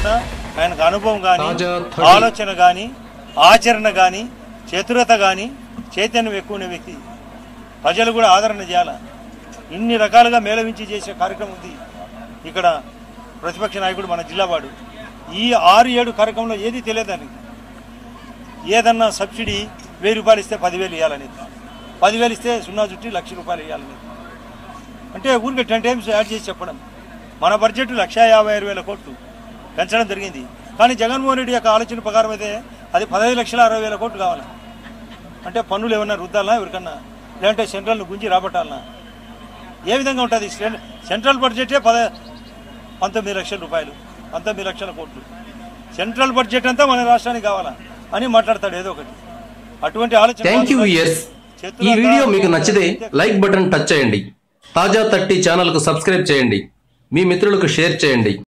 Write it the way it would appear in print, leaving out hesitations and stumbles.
రోజున ఆయనకు అనుభవం కానీ, ఆలోచన కానీ, ఆచరణ కానీ, చతురత కానీ, చైతన్యం ఎక్కువ ఉన్న వ్యక్తి. ప్రజలు కూడా ఆదరణ చేయాల. ఇన్ని రకాలుగా మేళవించి చేసే కార్యక్రమం ఉంది. ఇక్కడ ప్రతిపక్ష నాయకుడు మన జిల్లావాడు ఈ 6-7 కార్యక్రమంలో ఏది తెలియదని, ఏదన్నా సబ్సిడీ 1000 రూపాయలు ఇస్తే 10,000 ఇవ్వాలని, 10,000 ఇస్తే 0 చుట్టి 1,00,000 రూపాయలు ఇవ్వాలని, అంటే ఊరికి 10 టైమ్స్ యాడ్ చేసి చెప్పడం. మన బడ్జెట్ 1,56,000 కోట్లు పెంచడం జరిగింది. కానీ జగన్మోహన్ రెడ్డి యొక్క ఆలోచన ప్రకారం అయితే అది 15,60,000 కోట్లు కావాలి. అంటే పన్నులు ఏమన్నా రుద్దాలనా ఎవరికన్నా, లేదంటే సెంట్రల్ను గుంజి రాబట్టాలనా? ఏ విధంగా ఉంటుంది? సెంట్రల్ బడ్జెటే 19 లక్షల రూపాయలు, 19 లక్షల కోట్లు. సెంట్రల్ బడ్జెట్ అంతా మన రాష్ట్రానికి కావాలా అని మాట్లాడతాడు ఏదో ఒకటి. అటువంటి ఆలోచన. Thank you viewers. ఈ వీడియో మీకు నచ్చితే లైక్ బటన్ టచ్ చేయండి. తాజా 30 ఛానల్ కు సబ్స్క్రైబ్ చేయండి. మీ మిత్రులకు షేర్ చేయండి.